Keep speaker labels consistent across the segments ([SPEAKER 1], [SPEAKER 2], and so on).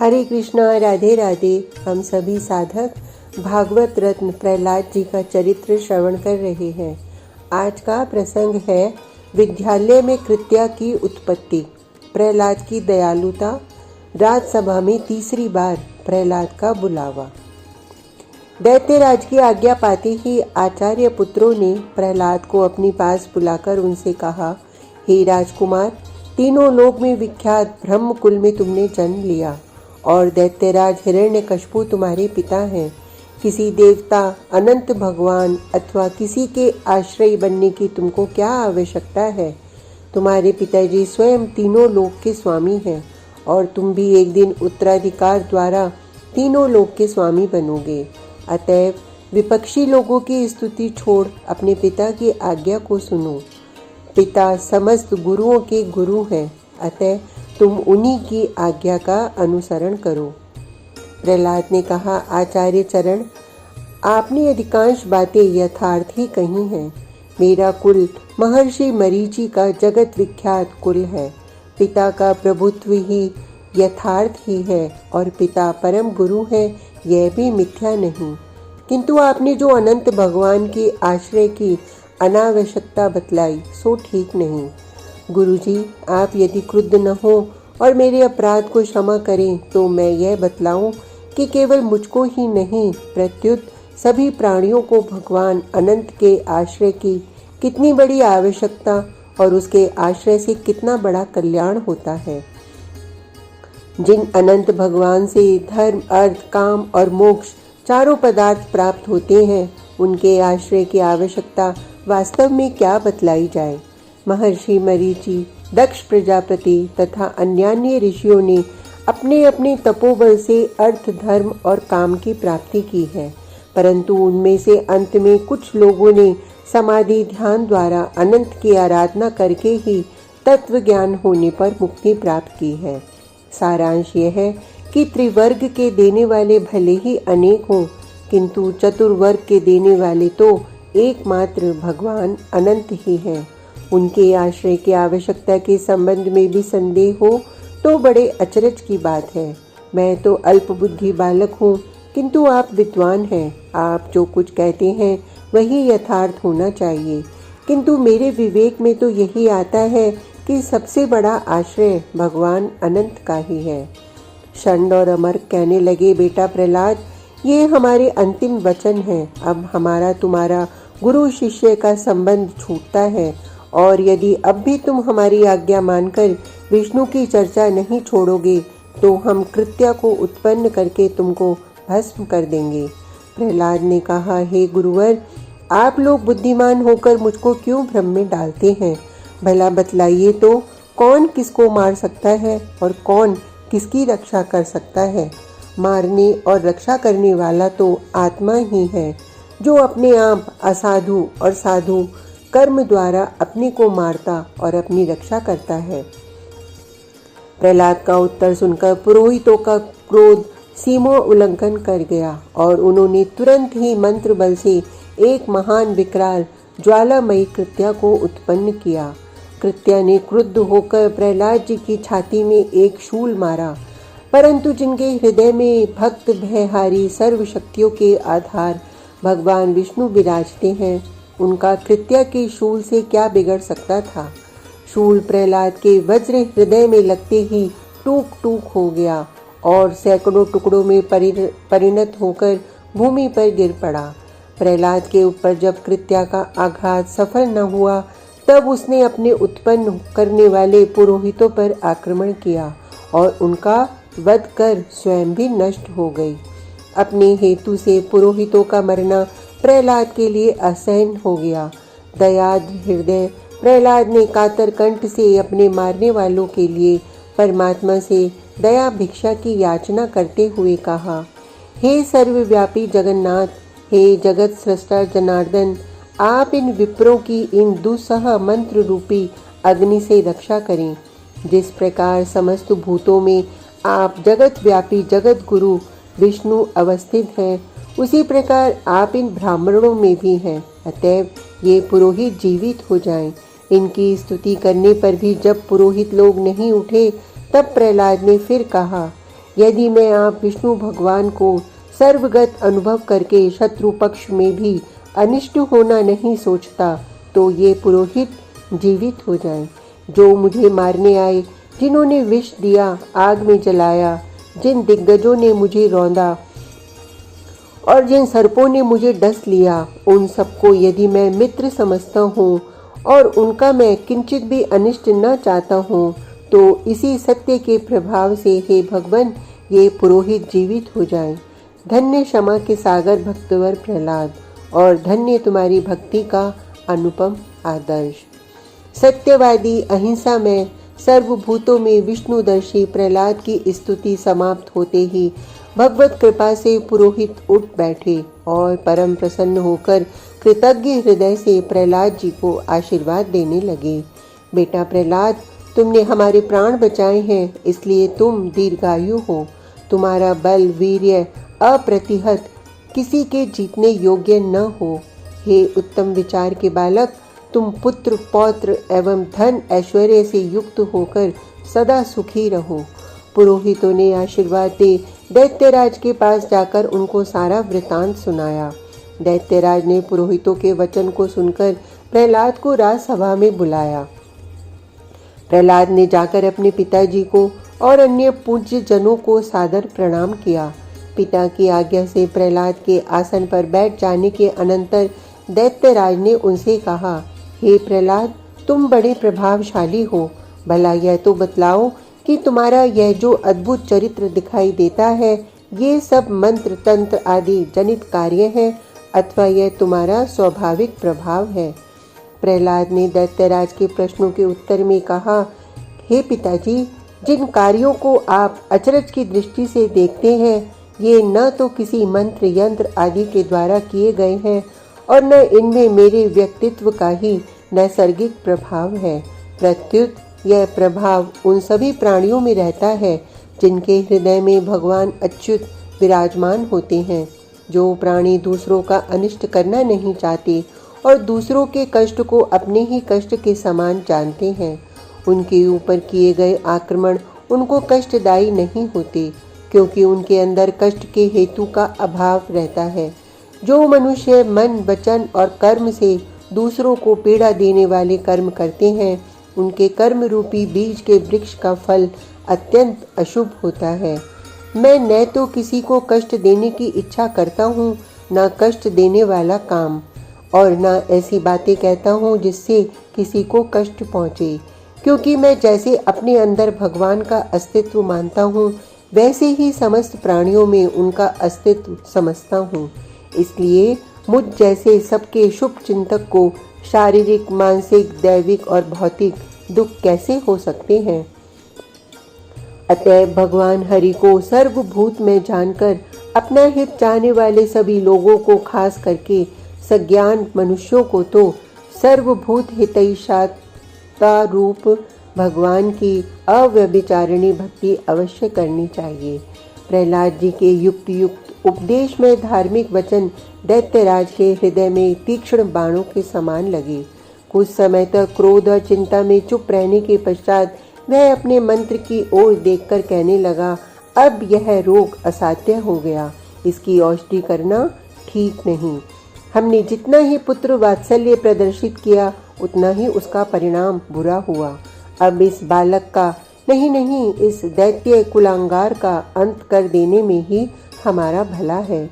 [SPEAKER 1] हरे कृष्णा, राधे राधे। हम सभी साधक भागवत रत्न प्रहलाद जी का चरित्र श्रवण कर रहे हैं। आज का प्रसंग है विद्यालय में कृत्या की उत्पत्ति। प्रहलाद की दयालुता। राजसभा में तीसरी बार प्रहलाद का बुलावा। दैत्यराज की आज्ञा पाते ही आचार्य पुत्रों ने प्रहलाद को अपने पास बुलाकर उनसे कहा, हे राजकुमार, तीनों लोक में विख्यात ब्रह्म कुल में तुमने जन्म लिया और दैत्यराज हिरण्यकशिपु तुम्हारे पिता हैं। किसी देवता, अनंत भगवान अथवा किसी के आश्रय बनने की तुमको क्या आवश्यकता है। तुम्हारे पिताजी स्वयं तीनों लोक के स्वामी हैं और तुम भी एक दिन उत्तराधिकार द्वारा तीनों लोक के स्वामी बनोगे। अतएव विपक्षी लोगों की स्तुति छोड़ अपने पिता की आज्ञा को सुनो। पिता समस्त गुरुओं के गुरु हैं, अतः तुम उन्हीं की आज्ञा का अनुसरण करो। प्रहलाद ने कहा, आचार्य चरण, आपने अधिकांश बातें यथार्थ ही कही हैं। मेरा कुल महर्षि मरीचि का जगत विख्यात कुल है। पिता का प्रभुत्व ही यथार्थ ही है और पिता परम गुरु है, यह भी मिथ्या नहीं। किंतु आपने जो अनंत भगवान के आश्रय की अनावश्यकता बतलाई सो ठीक नहीं। गुरुजी, आप यदि क्रुद्ध न हो और मेरे अपराध को क्षमा करें तो मैं यह बतलाऊं कि केवल मुझको ही नहीं प्रत्युत सभी प्राणियों को भगवान अनंत के आश्रय की कितनी बड़ी आवश्यकता और उसके आश्रय से कितना बड़ा कल्याण होता है। जिन अनंत भगवान से धर्म, अर्थ, काम और मोक्ष चारों पदार्थ प्राप्त होते हैं, उनके आश्रय की आवश्यकता वास्तव में क्या बतलाई जाए। महर्षि मरीचि, दक्ष प्रजापति तथा अन्यान्य ऋषियों ने अपने अपने तपोबल से अर्थ, धर्म और काम की प्राप्ति की है, परंतु उनमें से अंत में कुछ लोगों ने समाधि ध्यान द्वारा अनंत की आराधना करके ही तत्व ज्ञान होने पर मुक्ति प्राप्त की है। सारांश यह है कि त्रिवर्ग के देने वाले भले ही अनेक हों, किंतु चतुर्वर्ग के देने वाले तो एकमात्र भगवान अनंत ही हैं। उनके आश्रय की आवश्यकता के संबंध में भी संदेह हो तो बड़े अचरज की बात है। मैं तो अल्पबुद्धि बालक हूँ, किंतु आप विद्वान हैं। आप जो कुछ कहते हैं वही यथार्थ होना चाहिए, किंतु मेरे विवेक में तो यही आता है कि सबसे बड़ा आश्रय भगवान अनंत का ही है। षंड और अमर कहने लगे, बेटा प्रहलाद, ये हमारे अंतिम वचन हैं। अब हमारा तुम्हारा गुरु शिष्य का संबंध छूटता है और यदि अब भी तुम हमारी आज्ञा मानकर विष्णु की चर्चा नहीं छोड़ोगे तो हम कृत्या को उत्पन्न करके तुमको भस्म कर देंगे। प्रहलाद ने कहा, हे गुरुवर, आप लोग बुद्धिमान होकर मुझको क्यों भ्रम में डालते हैं। भला बतलाइए तो कौन किसको मार सकता है और कौन किसकी रक्षा कर सकता है। मारने और रक्षा करने वाला तो आत्मा ही है, जो अपने आप असाधु और साधु कर्म द्वारा अपने को मारता और अपनी रक्षा करता है। प्रहलाद का उत्तर सुनकर पुरोहितों का क्रोध सीमा उल्लंघन कर गया और उन्होंने तुरंत ही मंत्र बल से एक महान विकराल ज्वालामयी कृत्या को उत्पन्न किया। कृत्या ने क्रुद्ध होकर प्रहलाद जी की छाती में एक शूल मारा, परंतु जिनके हृदय में भक्त भयहारी सर्वशक्तियों के आधार भगवान विष्णु विराजते हैं, उनका कृत्या के शूल से क्या बिगड़ सकता था। शूल प्रहलाद के वज्र हृदय में लगते ही टूक टूक हो गया और सैकड़ों टुकड़ों में परिणत होकर भूमि पर गिर पड़ा। प्रहलाद के ऊपर जब कृत्या का आघात सफल न हुआ, तब उसने अपने उत्पन्न करने वाले पुरोहितों पर आक्रमण किया और उनका वध कर स्वयं भी नष्ट हो गई। अपने हेतु से पुरोहितों का मरना प्रहलाद के लिए असहन हो गया। दयाद्र हृदय प्रहलाद ने कातर कंठ से अपने मारने वालों के लिए परमात्मा से दया भिक्षा की याचना करते हुए कहा, हे सर्वव्यापी जगन्नाथ, हे जगत सृष्टा जनार्दन, आप इन विप्रों की इन दुस्सह मंत्र रूपी अग्नि से रक्षा करें। जिस प्रकार समस्त भूतों में आप जगत व्यापी जगत गुरु विष्णु अवस्थित हैं, उसी प्रकार आप इन ब्राह्मणों में भी हैं। अतएव ये पुरोहित जीवित हो जाएं। इनकी स्तुति करने पर भी जब पुरोहित लोग नहीं उठे, तब प्रहलाद ने फिर कहा, यदि मैं आप विष्णु भगवान को सर्वगत अनुभव करके शत्रु पक्ष में भी अनिष्ट होना नहीं सोचता तो ये पुरोहित जीवित हो जाएं। जो मुझे मारने आए, जिन्होंने विष दिया, आग में जलाया, जिन दिग्गजों ने मुझे रौंदा और जिन सर्पों ने मुझे डस लिया, उन सबको यदि मैं मित्र समझता हूँ और उनका मैं किंचित भी अनिष्ट न चाहता हूँ, तो इसी सत्य के प्रभाव से हे भगवान ये पुरोहित जीवित हो जाएं। धन्य क्षमा के सागर भक्तवर प्रहलाद, और धन्य तुम्हारी भक्ति का अनुपम आदर्श। सत्यवादी अहिंसा में सर्वभूतों में विष्णुदर्शी प्रहलाद की स्तुति समाप्त होते ही भगवत कृपा से पुरोहित उठ बैठे और परम प्रसन्न होकर कृतज्ञ हृदय से प्रहलाद जी को आशीर्वाद देने लगे। बेटा प्रहलाद, तुमने हमारे प्राण बचाए हैं, इसलिए तुम दीर्घायु हो। तुम्हारा बल वीर्य अप्रतिहत, किसी के जीतने योग्य न हो। हे उत्तम विचार के बालक, तुम पुत्र पौत्र एवं धन ऐश्वर्य से युक्त होकर सदा सुखी रहो। पुरोहितों ने आशीर्वाद दे दैत्यराज के पास जाकर उनको सारा वृतांत सुनाया। दैत्यराज ने पुरोहितों के वचन को सुनकर प्रहलाद को राजसभा में बुलाया। प्रहलाद ने जाकर अपने पिताजी को और अन्य पूज्य जनों को सादर प्रणाम किया। पिता की आज्ञा से प्रहलाद के आसन पर बैठ जाने के अनंतर दैत्यराज ने उनसे कहा, हे प्रहलाद, तुम बड़े प्रभावशाली हो। भला यह तो बतलाओ कि तुम्हारा यह जो अद्भुत चरित्र दिखाई देता है, ये सब मंत्र तंत्र आदि जनित कार्य है अथवा यह तुम्हारा स्वाभाविक प्रभाव है। प्रहलाद ने दैत्यराज के प्रश्नों के उत्तर में कहा, हे पिताजी, जिन कार्यों को आप अचरज की दृष्टि से देखते हैं, ये न तो किसी मंत्र यंत्र आदि के द्वारा किए गए हैं और न इनमें मेरे व्यक्तित्व का ही नैसर्गिक प्रभाव है। प्रत्युत यह प्रभाव उन सभी प्राणियों में रहता है जिनके हृदय में भगवान अच्युत विराजमान होते हैं। जो प्राणी दूसरों का अनिष्ट करना नहीं चाहते और दूसरों के कष्ट को अपने ही कष्ट के समान जानते हैं, उनके ऊपर किए गए आक्रमण उनको कष्टदायी नहीं होते, क्योंकि उनके अंदर कष्ट के हेतु का अभाव रहता है। जो मनुष्य मन, वचन और कर्म से दूसरों को पीड़ा देने वाले कर्म करते हैं, उनके कर्म रूपी बीज के वृक्ष का फल अत्यंत अशुभ होता है। मैं न तो किसी को कष्ट देने की इच्छा करता हूँ, न कष्ट देने वाला काम, और न ऐसी बातें कहता हूँ जिससे किसी को कष्ट पहुँचे, क्योंकि मैं जैसे अपने अंदर भगवान का अस्तित्व मानता हूँ, वैसे ही समस्त प्राणियों में उनका अस्तित्व समझता हूँ। इसलिए मुझ जैसे सबके शुभ चिंतक को शारीरिक, मानसिक, दैविक और भौतिक दुख कैसे हो सकते हैं। अतएव भगवान हरि को सर्वभूत में जानकर अपना हित चाहने वाले सभी लोगों को, खास करके सज्ञान मनुष्यों को तो सर्वभूत हितैषिता रूप भगवान की अव्यभिचारिणी भक्ति अवश्य करनी चाहिए। प्रहलाद जी के युक्त युक्त उपदेश में धार्मिक वचन दैत्यराज के हृदय में तीक्ष्ण बाणों के समान लगे। कुछ समय तक क्रोध और चिंता में चुप रहने के पश्चात वह अपने मंत्र की ओर देखकर कहने लगा, अब यह रोग असाध्य हो गया, इसकी औषधि करना ठीक नहीं। हमने जितना ही पुत्र वात्सल्य प्रदर्शित किया, उतना ही उसका परिणाम बुरा हुआ। अब इस बालक का नहीं, इस दैत्य कुलांगार का अंत कर देने में ही हमारा भला है।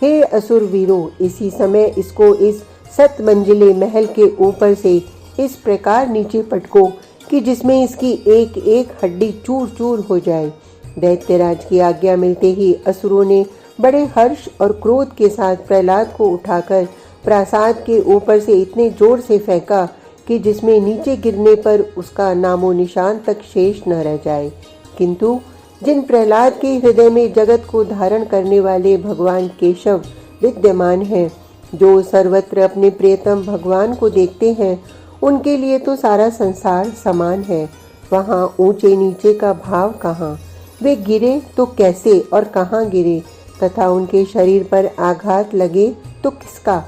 [SPEAKER 1] हे असुर वीरों, इसी समय इसको इस 7 मंजिले महल के ऊपर से इस प्रकार नीचे पटको कि जिसमें इसकी एक एक हड्डी चूर चूर हो जाए। दैत्यराज की आज्ञा मिलते ही असुरों ने बड़े हर्ष और क्रोध के साथ प्रहलाद को उठाकर प्रासाद के ऊपर से इतने जोर से फेंका कि जिसमें नीचे गिरने पर उसका नामो निशान तक शेष न रह जाए। किंतु जिन प्रहलाद के हृदय में जगत को धारण करने वाले भगवान केशव विद्यमान हैं, जो सर्वत्र अपने प्रियतम भगवान को देखते हैं, उनके लिए तो सारा संसार समान है। वहाँ ऊंचे नीचे का भाव कहाँ, वे गिरे तो कैसे और कहाँ गिरे, तथा उनके शरीर पर आघात लगे तो किसका।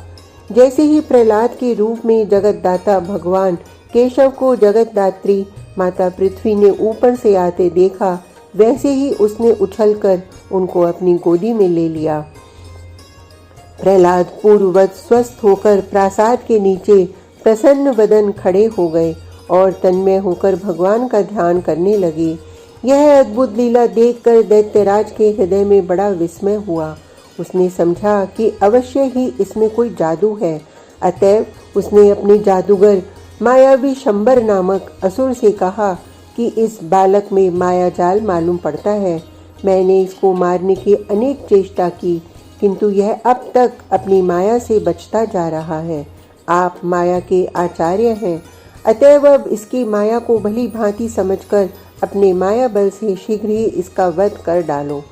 [SPEAKER 1] जैसे ही प्रहलाद के रूप में जगतदाता भगवान केशव को जगतदात्री माता पृथ्वी ने ऊपर से आते देखा, वैसे ही उसने उछलकर उनको अपनी गोदी में ले लिया। प्रहलाद पूर्ववत स्वस्थ होकर प्रासाद के नीचे प्रसन्न वदन खड़े हो गए और तन्मय होकर भगवान का ध्यान करने लगे। यह अद्भुत लीला देखकर दैत्यराज के हृदय में बड़ा विस्मय हुआ। उसने समझा कि अवश्य ही इसमें कोई जादू है। अतएव उसने अपने जादूगर मायावी शंबर नामक असुर से कहा कि इस बालक में माया जाल मालूम पड़ता है। मैंने इसको मारने की अनेक चेष्टा की, किंतु यह अब तक अपनी माया से बचता जा रहा है। आप माया के आचार्य हैं, अतएव अब इसकी माया को भली भांति समझकर अपने माया बल से शीघ्र ही इसका वध कर डालो।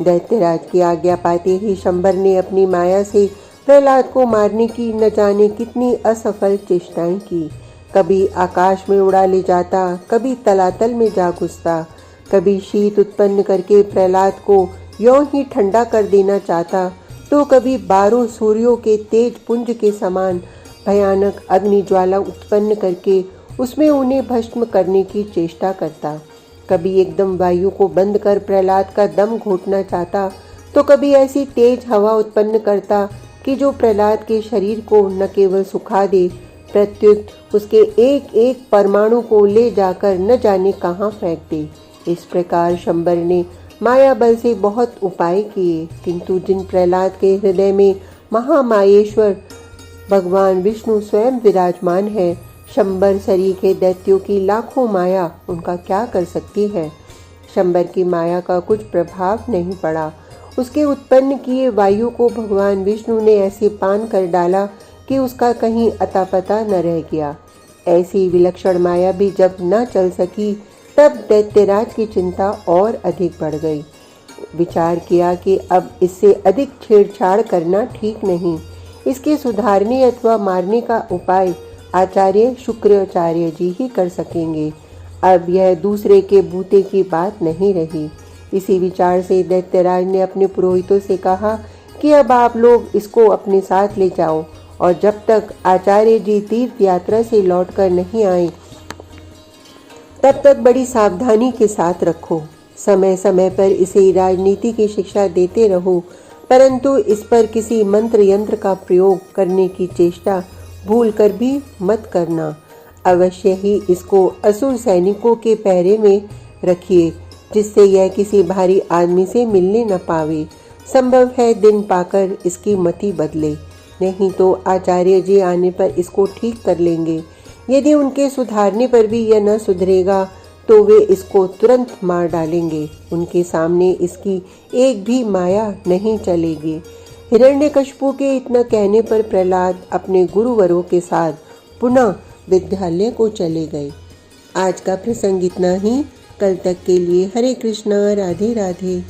[SPEAKER 1] दैत्यराज की आज्ञा पाते ही शंबर ने अपनी माया से प्रहलाद को मारने की न जाने कितनी असफल चेष्टाएं की। कभी आकाश में उड़ा ले जाता, कभी तलातल में जा घुसता, कभी शीत उत्पन्न करके प्रहलाद को यों ही ठंडा कर देना चाहता, तो कभी 12 सूर्यों के तेज पुंज के समान भयानक अग्नि ज्वाला उत्पन्न करके उसमें उन्हें भस्म करने की चेष्टा करता। कभी एकदम वायु को बंद कर प्रहलाद का दम घोटना चाहता, तो कभी ऐसी तेज हवा उत्पन्न करता कि जो प्रहलाद के शरीर को न केवल सुखा दे, प्रत्युत उसके एक एक परमाणु को ले जाकर न जाने कहाँ फेंक दे। इस प्रकार शंबर ने माया बल से बहुत उपाय किए, किंतु जिन प्रहलाद के हृदय में महामायेश्वर भगवान विष्णु स्वयं विराजमान है, शंबर सरीखे दैत्यों की लाखों माया उनका क्या कर सकती है। शंबर की माया का कुछ प्रभाव नहीं पड़ा। उसके उत्पन्न किए वायु को भगवान विष्णु ने ऐसे पान कर डाला कि उसका कहीं अता पता न रह गया। ऐसी विलक्षण माया भी जब न चल सकी, तब दैत्यराज की चिंता और अधिक बढ़ गई। विचार किया कि अब इससे अधिक छेड़छाड़ करना ठीक नहीं। इसके सुधारने अथवा मारने का उपाय आचार्य शुक्राचार्य जी ही कर सकेंगे। अब यह दूसरे के बूते की बात नहीं रही। इसी विचार से दैत्यराज ने अपने पुरोहितों से कहा कि अब आप लोग इसको अपने साथ ले जाओ और जब तक आचार्य जी तीर्थ यात्रा से लौटकर नहीं आए, तब तक बड़ी सावधानी के साथ रखो। समय समय पर इसे राजनीति की शिक्षा देते रहो, परंतु इस पर किसी मंत्र यंत्र का प्रयोग करने की चेष्टा भूल कर भी मत करना। अवश्य ही इसको असुर सैनिकों के पहरे में रखिए, जिससे यह किसी भारी आदमी से मिलने न पावे। संभव है दिन पाकर इसकी मति बदले, नहीं तो आचार्य जी आने पर इसको ठीक कर लेंगे। यदि उनके सुधारने पर भी यह न सुधरेगा तो वे इसको तुरंत मार डालेंगे। उनके सामने इसकी एक भी माया नहीं चलेगी। हिरण्यकशिपु के इतना कहने पर प्रहलाद अपने गुरुवरों के साथ पुनः विद्यालय को चले गए। आज का प्रसंग इतना ही। कल तक के लिए हरे कृष्णा, राधे राधे।